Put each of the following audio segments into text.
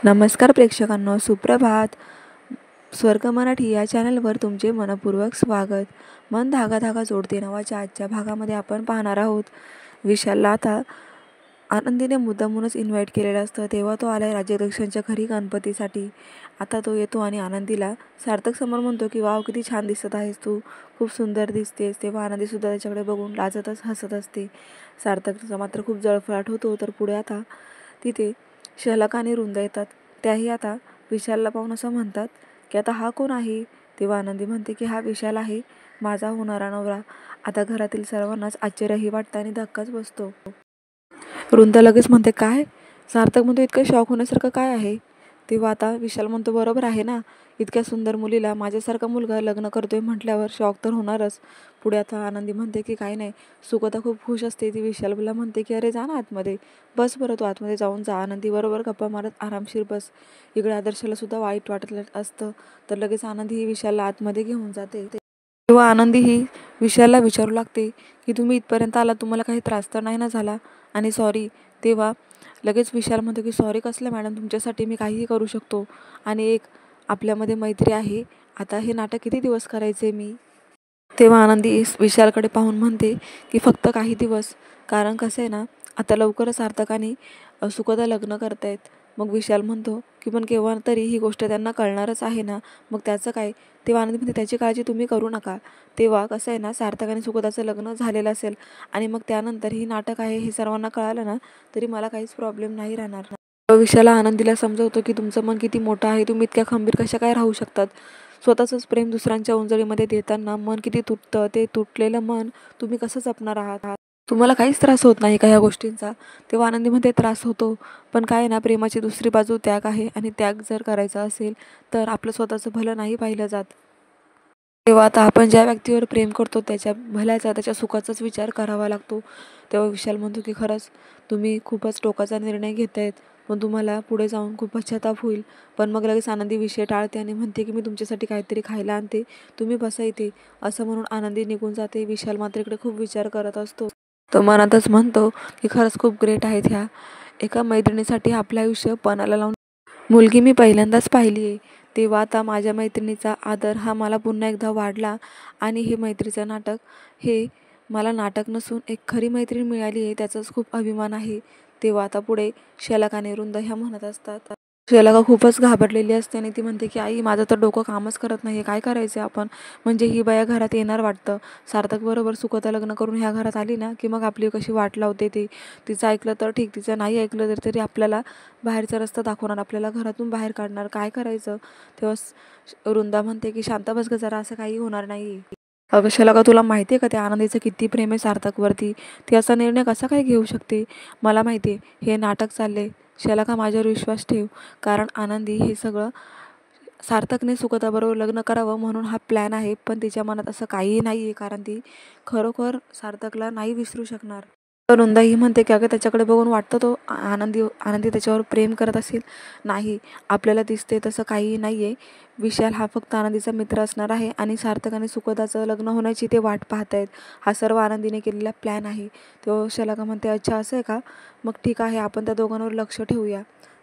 नमस्कार प्रेक्षकांनो, सुप्रभात. स्वर्ग मराठी या चॅनलवर तुमचे मनपूर्वक स्वागत. मन धागा धागा जोडते नावाच्या आजच्या भागामध्ये आपण पाहणार आहोत. विशालला आता आनंदीने मुद्दामूनच इन्व्हाइट केलेलं असतं, तेव्हा तो आलाय राज्याध्यक्षांच्या घरी गणपतीसाठी. आता तो येतो आणि आनंदीला सार्थक समोर म्हणतो की वाव, किती छान दिसत आहेस तू, खूप सुंदर दिसतेस. तेव्हा आनंदीसुद्धा त्याच्याकडे बघून लाजतच हसत असते. सार्थकचा मात्र खूप जळफळाट होतो. तर पुढे आता तिथे शलका आणि रुंदा येतात. त्याही आता विशालला पाहून असं म्हणतात की आता हा कोण आहे. तेव्हा आनंदी म्हणते की हा विशाल आहे, माझा होणारा नवरा. आता घरातील सर्वांनाच आश्चर्यही वाटतं आणि धक्काच बसतो. रुंदा लगेच म्हणते काय. सार्थक म्हणतो इतकं शॉक होण्यासारखं काय आहे. तेव्हा आता विशाल म्हणतो बरोबर आहे ना, इतक्या सुंदर मुलीला माझ्यासारखा मुलगा लग्न करतोय म्हटल्यावर शॉक तर होणारच. पुढे आता आनंदी म्हणते की काही नाही, सुगता खूप खुश असते. ती विशालला म्हणते की अरे जा ना आतमध्ये बस, बरं तू आतमध्ये जाऊन जा. आनंदी बरोबर गप्पा मारत आरामशीर बस. इकडे आदर्शला सुद्धा वाईट वाटत असतं, तर लगेच आनंदी ही विशालला आतमध्ये घेऊन जाते. तेव्हा आनंदी ही विशालला विचारू लागते की तुम्ही इथपर्यंत आला, तुम्हाला काही त्रास तर नाही ना झाला, आणि सॉरी. तेव्हा लगेच विशाल म्हणतो की सॉरी कसलं मॅडम, तुमच्यासाठी मी काहीही करू शकतो, आणि एक आपल्यामध्ये मैत्री आहे. आता हे नाटक किती दिवस करायचे मी. तेव्हा आनंदी विशालकडे पाहून म्हणते की फक्त काही दिवस, कारण कसं आहे ना, आता लवकरच सार्थक आणि सुखदा लग्न करतायत. मग विशाल म्हणतो की पण केव्हा तरी ही गोष्ट त्यांना कळणारच आहे ना, मग त्याचं काय. तेव्हा आनंदी म्हणते त्याची काळजी तुम्ही करू नका. तेव्हा कसं आहे ना, सार्थक आणि सुखदाचं लग्न झालेलं असेल आणि मग त्यानंतर ही नाटक आहे हे सर्वांना कळालं ना, तरी मला काहीच प्रॉब्लेम नाही राहणार. विशाला आनंदीला समजवतो की तुमचं मन किती मोठं आहे, तुम्ही इतक्या खंबीर कशा काय राहू शकतात. स्वतःचंच प्रेम दुसऱ्यांच्या उंजळीमध्ये देताना मन किती तुटतं, ते तुटलेलं मन तुम्ही कसं जपणार आहात. तुम्हाला काहीच त्रास होत नाही का ह्या गोष्टींचा. तेव्हा आनंदीमध्ये त्रास होतो, पण काय ना, प्रेमाची दुसरी बाजू त्याग आहे, आणि त्याग जर करायचा असेल तर आपलं स्वतःचं भलं नाही पाहिलं जात. तेव्हा आता आपण ज्या व्यक्तीवर प्रेम करतो त्याच्या भल्याचा, त्याच्या सुखाचाच विचार करावा लागतो. तेव्हा विशाल म्हणतो की खरंच तुम्ही खूपच टोकाचा निर्णय घेतायत, पण तुम्हाला पुढे जाऊन खूप पश्चाताप होईल. पण मग लगेच आनंदी विषय टाळते आणि म्हणते की मी तुमच्यासाठी काहीतरी खायला आणते, तुम्ही बसा इथे. असं म्हणून आनंदी निघून जाते. विशाल मात्र इकडे खूप विचार करत असतो. तो मनातच म्हणतो की खरंच खूप ग्रेट आहेत ह्या, एका मैत्रिणीसाठी आपलं आयुष्य पणाला लावून मुलगी मी पहिल्यांदाच पाहिली आहे. तेव्हा आता माझ्या मैत्रिणीचा आदर हा मला पुन्हा एकदा वाढला, आणि हे मैत्रीचं नाटक हे मला नाटक नसून एक खरी मैत्रीण मिळाली आहे, त्याचाच खूप अभिमान आहे. तेव्हा आता पुढे शलाका आणि रुंदा ह्या म्हणत असतात. शलाका खूपच घाबरलेली असते आणि ती म्हणते की आई, माझं तर डोकं कामच करत नाही, काय करायचं आपण. म्हणजे ही बाया घरात येणार वाटतं. सार्थक बरोबर सुखता लग्न करून ह्या घरात आली ना की मग आपली कशी वाट लावते ती. तिचं ऐकलं तर ठीक, तिचं नाही ऐकलं तरी आपल्याला बाहेरचा रस्ता दाखवणार, आपल्याला घरातून बाहेर काढणार, काय करायचं. तेव्हा रुंदा म्हणते की शांत बस ग जरा, असं काही होणार नाही. अगं शलाका, तुला माहिती आहे का त्या आनंदीचं किती प्रेम आहे सार्थकवरती. ती असा निर्णय कसा काय घेऊ शकते. मला माहिती आहे हे नाटक चालले. शलाका, माझ्यावर विश्वास ठेव, कारण आनंदी हे सगळं सार्थकने सुखदाबरोबर लग्न करावं म्हणून हा प्लॅन आहे, पण तिच्या मनात असं काहीही नाही आहे, कारण ती खरोखर सार्थकला नाही विसरू शकणार. तर रुंदा ही म्हणते की अगं त्याच्याकडे बघून वाटतं तो आनंदी आनंदी त्याच्यावर प्रेम करत असेल. नाही, आपल्याला दिसते तसं काहीही नाही आहे. विशाल हा फक्त आनंदीचा मित्र असणार आहे, आणि सार्थक आणि सुखदाचं लग्न होण्याची ते वाट पाहत आहेत. हा सर्व आनंदीने केलेला प्लॅन आहे. तो शलाका म्हणते अच्छा असं आहे का, मग ठीक आहे, आपण त्या दोघांवर लक्ष ठेवूया.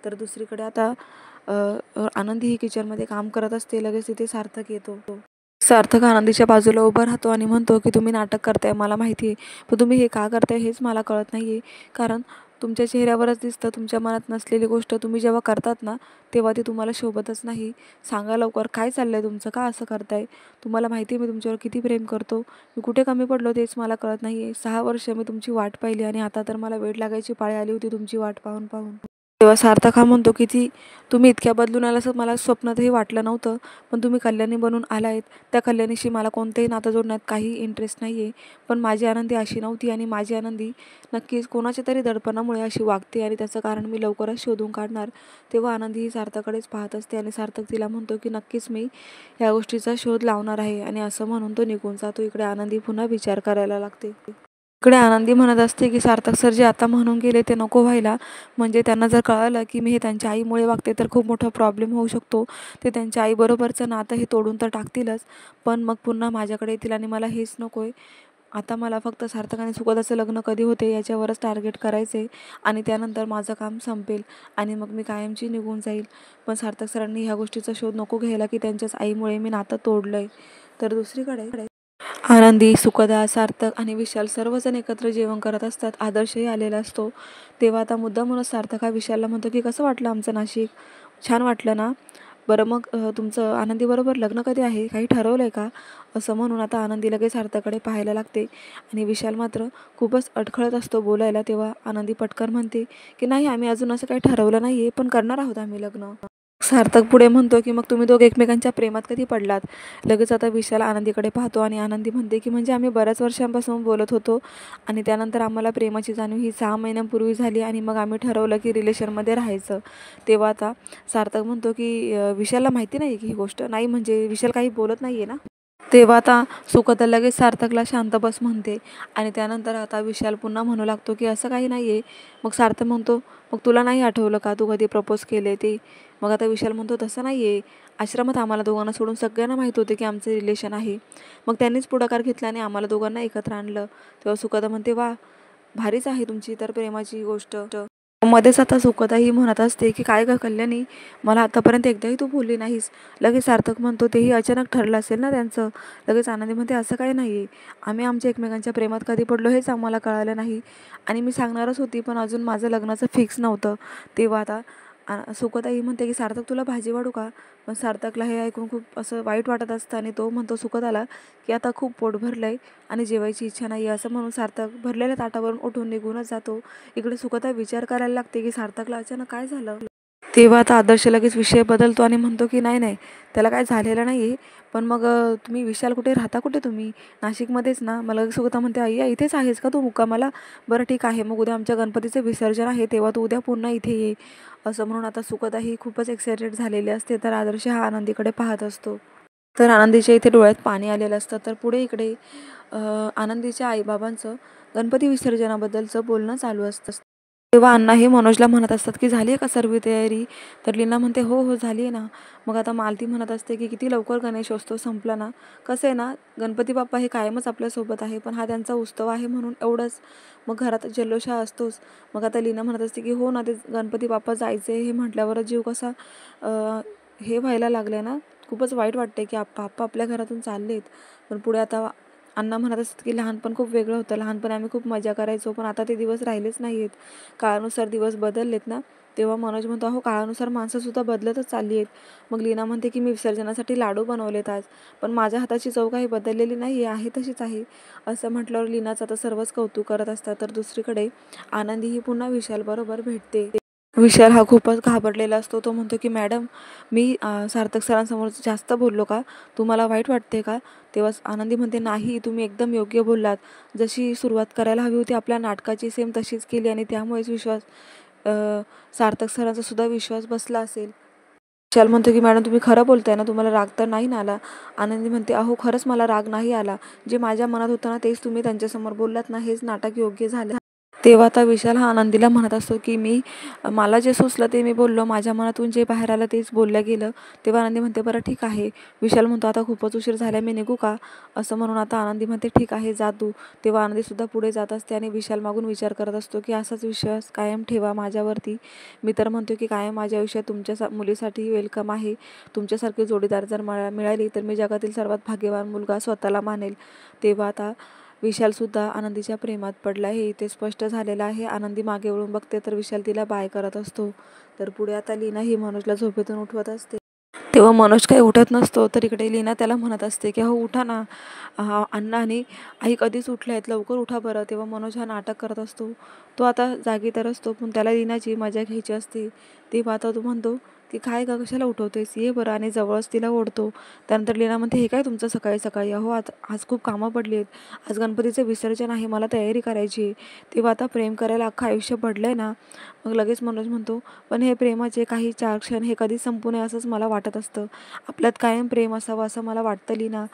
तर दुसरीकडे आता आनंदी ही किचनमध्ये काम करत असते. लगेच तिथे सार्थक येतो. सार्थक आनंदीच्या बाजूला उभा राहतो आणि म्हणतो की तुम्ही नाटक करताय, मला माहिती आहे, पण तुम्ही हे का करताय हेच मला कळत नाही आहे. कारण तुमच्या चेहऱ्यावरच दिसतं, तुमच्या मनात नसलेली गोष्ट तुम्ही जेव्हा करतात ना तेव्हा ती तुम्हाला शोभतच नाही. सांगा लवकर काय चाललं आहे तुमचं, का असं करताय. तुम्हाला माहिती आहे मी तुमच्यावर किती प्रेम करतो, मी कुठे कमी पडलो तेच मला कळत नाही आहे. 6 वर्ष मी तुमची वाट पाहिली, आणि आता तर मला वेड लागायची पाळी आली होती तुमची वाट पाहून पाहून. तेव्हा सार्थक हा म्हणतो की तुम्ही इतक्या बदलून आला असं मला स्वप्नातही वाटलं नव्हतं, पण तुम्ही कल्याणी बनून आलायत. त्या कल्याणीशी मला कोणतंही नातं जोडण्यात काही इंटरेस्ट नाही आहे, पण माझी आनंदी अशी नव्हती, आणि माझी आनंदी नक्कीच कोणाच्या तरी दडपणामुळे अशी वागते, आणि त्याचं कारण मी लवकरच शोधून काढणार. तेव्हा आनंदी ही सार्थककडेच पाहत असते, आणि सार्थक तिला म्हणतो की नक्कीच मी ह्या गोष्टीचा शोध लावणार आहे, आणि असं म्हणून तो निघून जातो. इकडे आनंदी पुन्हा विचार करायला लागते. इकडे आनंदी म्हणत असते की सार्थक सर जे आता म्हणून गेले ते नको व्हायला. म्हणजे त्यांना जर कळालं की मी हे त्यांच्या आईमुळे वागते तर खूप मोठा प्रॉब्लेम होऊ शकतो. ते त्यांच्या आईबरोबरचं नातं हे तोडून तर टाकतीलच, पण मग पुन्हा माझ्याकडे येतील, आणि मला हेच नको आहे. आता मला फक्त सार्थक आणि सुखदाचं लग्न कधी होते याच्यावरच टार्गेट करायचे आणि त्यानंतर माझं काम संपेल आणि मग मी कायमची निघून जाईल. पण सार्थक सरांनी ह्या गोष्टीचा शोध नको घ्यायला की त्यांच्याच आईमुळे मी नातं तोडलंय. तर दुसरीकडे आनंदी, सुखदा, सार्थक आणि विशाल सर्वजण एकत्र जेवण करत असतात. आदर्शही आलेला असतो. तेव्हा आता मुद्दामूनच सार्थक हा विशालला म्हणतो की कसं वाटलं आमचं नाशिक? छान वाटलं ना? बरं मग तुमचं आनंदीबरोबर लग्न कधी आहे? काही ठरवलं आहे का? असं म्हणून आता आनंदी लगेच सार्थककडे पाहायला लागते आणि विशाल मात्र खूपच अडखळत असतो बोलायला. तेव्हा आनंदी पटकन म्हणते की नाही, आम्ही अजून असं काही ठरवलं नाही आहे, पण करणार आहोत आम्ही लग्न. सार्थक पुढे म्हणतो की मग तुम्ही दोघे एकमेकांच्या प्रेमात कधी पडलात? लगेच आता विशाल आनंदीकडे पाहतो आणि आनंदी म्हणते की म्हणजे आम्ही बऱ्याच वर्षांपासून बोलत होतो आणि त्यानंतर आम्हाला प्रेमाची जाणीव ही 6 महिन्यांपूर्वी झाली आणि मग आम्ही ठरवलं की रिलेशनमध्ये राहायचं. तेव्हा आता सार्थक म्हणतो की विशालला माहिती नाही की ही गोष्ट? नाही म्हणजे विशाल काही बोलत नाही आहे ना? तेव्हा आता सुखदा लगेच सार्थकला शांत बस म्हणते आणि त्यानंतर आता विशाल पुन्हा म्हणू लागतो की असं काही नाही आहे. मग सार्थक म्हणतो मग तुला नाही आठवलं का तू कधी प्रपोज केले ते? मग आता विशाल म्हणतो तसं नाही आहे, आश्रमात आम्हाला दोघांना सोडून सगळ्यांना माहीत होते की आमचं रिलेशन आहे. मग त्यांनीच पुढाकार घेतला आणि आम्हाला दोघांना एकत्र आणलं. तेव्हा सुखदा म्हणते वा, भारीच आहे तुमची तर प्रेमाची गोष्ट. मध्येच आता सुखदा ही म्हणत असते की काय गं कल्याणी, मला आतापर्यंत एकदाही तू बोलली नाहीस. लगेच सार्थक म्हणतो तेही अचानक ठरलं असेल ना त्यांचं. लगेच आनंदी म्हणते असं काही नाही आहे, आम्ही आमच्या एकमेकांच्या प्रेमात कधी पडलो हेच आम्हाला कळालं नाही आणि मी सांगणारच होती पण अजून माझं लग्नाचं फिक्स नव्हतं. तेव्हा आता सुखदा ही म्हणते की सार्थक तुला भाजी वाढू का? पण सार्थकला हे ऐकून खूप असं वाईट वाटत असतं आणि तो म्हणतो सुखदाला की आता खूप पोट भरलंय आणि जेवायची इच्छा नाही आहे. असं म्हणून सार्थक भरलेल्या ताटावरून उठून निघूनच जातो. इकडे सुखदा विचार करायला लागते की सार्थकला अचानक काय झालं? तेव्हा आता आदर्श लगेच विषय बदलतो आणि म्हणतो की नाही नाही, त्याला काय झालेलं नाही आहे. पण मग तुम्ही विशाल कुठे राहता, कुठे तुम्ही? नाशिकमध्येच ना? मला सुगता म्हणते आई इथेच आहेस का तू मुक्कामाला? बरं ठीक आहे, मग उद्या आमच्या गणपतीचे विसर्जन आहे तेव्हा तू उद्या पुन्हा इथे ये. असं म्हणून आता सुखदा ही खूपच एक्सायटेड झालेली असते. तर आदर्श हा आनंदीकडे पाहत असतो. तर आनंदीच्या इथे डोळ्यात पाणी आलेलं असतं. तर पुढे इकडे आनंदीच्या आईबाबांचं गणपती विसर्जनाबद्दलचं बोलणं चालू असतं. तेव्हा अण्णा हे मनोजला म्हणत असतात की झाली आहे का सर्व तयारी? तर लीना म्हणते हो हो झाली आहे ना. मग आता मालती म्हणत असते की किती लवकर गणेशोत्सव संपला ना. कसं आहे ना, गणपती बाप्पा हे कायमच आपल्यासोबत आहे, पण हा त्यांचा उत्सव आहे म्हणून एवढंच. मग घरात जल्लोष हा असतोच. मग आता लीना म्हणत असते की हो ना, ते गणपती बाप्पा जायचे हे म्हटल्यावरच जीव कसा हे व्हायला लागले ना. खूपच वाईट वाटते की बाप्पा आपल्या घरातून चाललेत. पण पुढे आता अण्णा म्हणत असतात की लहानपण खूप वेगळं होतं, लहानपणी आम्ही खूप मजा करायचो, पण आता ते दिवस राहिलेच नाही आहेत. काळानुसार दिवस बदललेत ना. तेव्हा मनोज म्हणतो अहो काळानुसार माणसंसुद्धा बदलतच चालली आहेत. मग लीना म्हणते की मी विसर्जनासाठी लाडू बनवलेत आज, पण माझ्या हाताची चव काही बदललेली नाही आहे तशीच आहे. असं म्हटल्यावर लीनाचं आता सर्वच कौतुक करत असतात. तर दुसरीकडे आनंदी ही पुन्हा विशालबरोबर भेटते. विशाल हा खूपच घाबरलेला असतो. तो म्हणतो की मॅडम मी सार्थक सरांसमोर जास्त बोललो का? तुम्हाला वाईट वाटते का? तेव्हा आनंदी म्हणते नाही, तुम्ही एकदम योग्य बोललात. जशी सुरुवात करायला हवी होती आपल्या नाटकाची सेम तशीच केली आणि त्यामुळेच सार्थक सरांचा सुद्धा विश्वास बसला असेल. विशाल म्हणतो की मॅडम तुम्ही खरं बोलताय ना, तुम्हाला राग तर नाही ना आला? आनंदी म्हणते अहो खरंच मला राग नाही आला. जे माझ्या मनात होतं ना तेच तुम्ही त्यांच्यासमोर बोललात ना, हेच नाटक योग्य झालं. तेव्हा आता विशाल हा आनंदीला म्हणत असतो की मला जे सुचलं ते मी बोललो, माझ्या मनातून जे बाहेर आलं तेच बोललं गेलं. तेव्हा आनंदी म्हणते बरं ठीक आहे. विशाल म्हणतो आता खूपच उशीर झाला, मी निघू का? असं म्हणून आता आनंदी म्हणते ठीक आहे जा तू. तेव्हा आनंदीसुद्धा पुढे जात असते आणि विशाल मागून विचार करत असतो की असाच विश्वास कायम ठेवा माझ्यावरती. मी तर म्हणतो की कायम माझ्या आयुष्यात तुमच्या मुलीसाठी वेलकम आहे. तुमच्यासारखी जोडीदार जर मिळाली तर मी जगातील सर्वात भाग्यवान मुलगा स्वतःला मानेल. तेव्हा आता विशालसुद्धा आनंदीच्या प्रेमात पडला हे इथे स्पष्ट झालेलं आहे. आनंदी मागे वळून बघते तर विशाल तिला बाय करत असतो. तर पुढे आता लीना ही मनोजला झोपेतून उठवत असते. तेव्हा मनोज काही उठत नसतो. तर इकडे लीना त्याला म्हणत असते की अहो उठा ना, अण्णा आणि आई कधीच उठले आहेत, लवकर उठा बरं. तेव्हा मनोज हा नाटक करत असतो. तो आता जागी तर असतो पण त्याला लीनाची मजा घ्यायची असते. तेव्हा आता तो म्हणतो की काय का कशाला उठवतेस, ये बरं, आणि जवळच तिला ओढतो. त्यानंतर लीना म्हणते हे काय तुमचं सकाळी सकाळी? अहो आज खूप कामं पडली आहेत, आज गणपतीचं विसर्जन आहे, मला तयारी करायची आहे. तेव्हा आता प्रेम करायला अख्खं आयुष्य पडलंय ना. मग लगेच मनोज म्हणतो पण हे प्रेमाचे काही 4 क्षण हे कधीच संपू नये असंच मला वाटत असतं. आपल्यात कायम प्रेम असावं असं मला वाटतं लीना.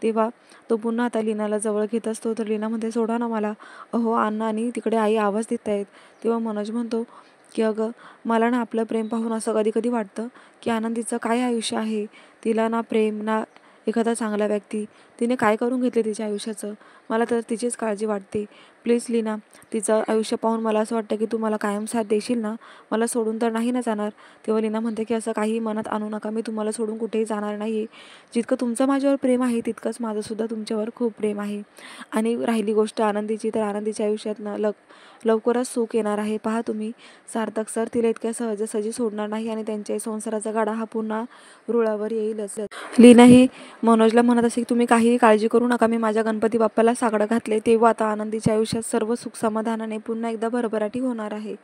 तेव्हा तो पुन्हा आता लीनाला जवळ घेत असतो. तर लीना म्हणते सोडा ना मला. अहो अण्णा आणि तिकडे आई आवाज देत आहेत. तेव्हा मनोज म्हणतो की अगं मला ना आपलं प्रेम पाहून असं कधी कधी वाटतं की आनंदीचं काय आयुष्य आहे. तिला ना प्रेम ना एखादा चांगला व्यक्ती. तिने काय करून घेतले तिच्या आयुष्याचं, मला तर तिचीच काळजी वाटते. प्लीज लीना, तिचं आयुष्य पाहून मला असं वाटतं की तू मला कायम साथ देशील ना, मला सोडून तर नाही ना जाणार. तेव्हा लीना म्हणते की असं काही मनात आणू नका, मी तुम्हाला सोडून कुठेही जाणार नाही आहे. जितकं तुमचं माझ्यावर प्रेम आहे तितकंच माझंसुद्धा तुमच्यावर खूप प्रेम आहे. आणि राहिली गोष्ट आनंदीची, तर आनंदीच्या आयुष्यात ना लवकरच सुख येणार आहे. पहा तुम्ही, सार्थक सर तिला इतक्या सहजासहजी सोडणार नाही आणि त्यांच्या संसाराचा गाडा हा पुन्हा रुळावर येईलच. लीना ही मनोजला म्हणत असे की तुम्ही काहीही काळजी करू नका, मी माझ्या गणपती बाप्पाला साकडं घातले. तेव्हा आता आनंदीच्या आयुष्यात सर्व सुख समाधानाने पुन्हा एकदा भरभराटी होणार आहे.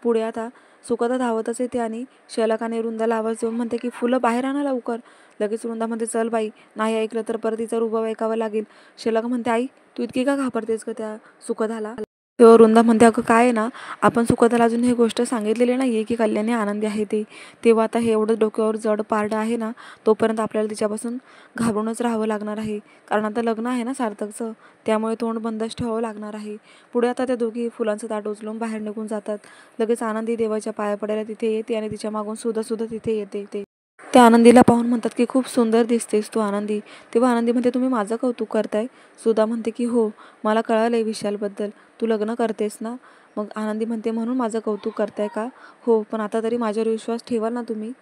पुढे आता सुखदा धावतच येते आणि शैलक आणि वृंदाला आवाज देऊन म्हणते की फुलं बाहेर आणा लवकर. लगेच वृंदा म्हणते चल बाई, नाही ऐकलं तर परत तिचा रुबाब ऐकावा लागेल. शैलक म्हणते आई, तू इतकी का घाबरतेस का त्या सुखदाला. तेव्हा वृंदा म्हणते अगं काय आहे ना, आपण सुखदाला अजून ही गोष्ट सांगितलेली नाही आहे की कल्याणी आनंदी आहे ते. तेव्हा आता हे एवढं डोक्यावर जड पारडं आहे ना, तोपर्यंत आपल्याला तिच्यापासून घाबरूनच राहावं लागणार आहे. कारण आता लग्न आहे ना सार्थकचं, त्यामुळे तोंड बंदच ठेवावं लागणार आहे. पुढे आता त्या दोघी फुलांचं ताट उचलून बाहेर निघून जातात. लगेच आनंदी देवाच्या पाया पडायला तिथे येते आणि तिच्या मागून सुद्धा तिथे येते. त्या आनंदीला पाहून म्हणतात की खूप सुंदर दिसतेस तू आनंदी. तेव्हा आनंदी म्हणते तुम्ही माझं कौतुक करताय. सुधा म्हणते की हो, मला कळालंय विशालबद्दल, तू लग्न करतेस ना. मग आनंदी म्हणते म्हणून माझं कौतुक करताय का. हो, पण आता तरी माझ्यावर विश्वास ठेवाल ना तुम्ही.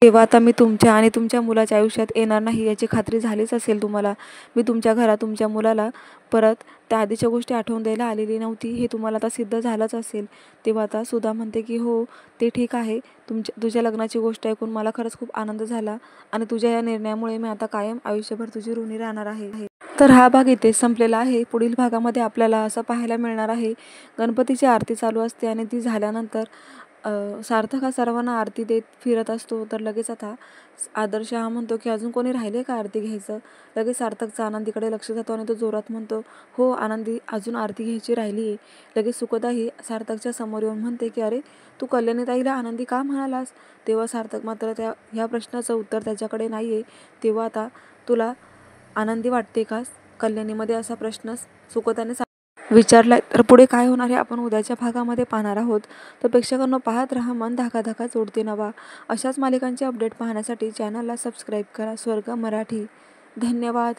तेव्हा आता मी तुमच्या आणि तुमच्या मुलाच्या आयुष्यात येणार नाही याची खात्री झालीच असेल तुम्हाला. मी तुमच्या घरात तुमच्या मुलाला परत त्या आधीच्या गोष्टी आठवून द्यायला आलेली नव्हती, हे तुम्हाला आता सिद्ध झालंच असेल. तेव्हा आता सुधा म्हणते की हो, ते ठीक आहे. तुझ्या लग्नाची गोष्ट ऐकून मला खरंच खूप आनंद झाला आणि तुझ्या या निर्णयामुळे मी आता कायम आयुष्यभर तुझी ऋणी राहणार आहे. तर हा भाग इथे संपलेला आहे. पुढील भागामध्ये आपल्याला असं पाहायला मिळणार आहे, गणपतीची आरती चालू असते आणि ती झाल्यानंतर सार्थक हा सर्वांना आरती देत फिरत असतो. तर लगेच आता आदर्श हा म्हणतो की अजून कोणी राहिले का आरती घ्यायचं. लगेच सार्थकचा आनंदीकडे लक्ष जातो आणि तो जोरात म्हणतो हो आनंदी, अजून आरती घ्यायची राहिली आहे. लगेच सुखदा ही सार्थकच्या समोर येऊन म्हणते की अरे, तू कल्याणीताईला आनंदी का म्हणालास. तेव्हा सार्थक मात्र ह्या प्रश्नाचं उत्तर त्याच्याकडे नाही आहे. तेव्हा आता तुला आनंदी वाटते का कल्याणीमध्ये, असा प्रश्न सुखदाने विचारलाय. तर पुढे काय होणार आहे आपण उद्याच्या भागामध्ये पाहणार आहोत. तर प्रेक्षकांनो, पाहत रहा मन धागा धागा जोडते नवा. अशाच मालिकांचे अपडेट पाहण्यासाठी चॅनलला सबस्क्राईब करा. स्वर्ग मराठी. धन्यवाद.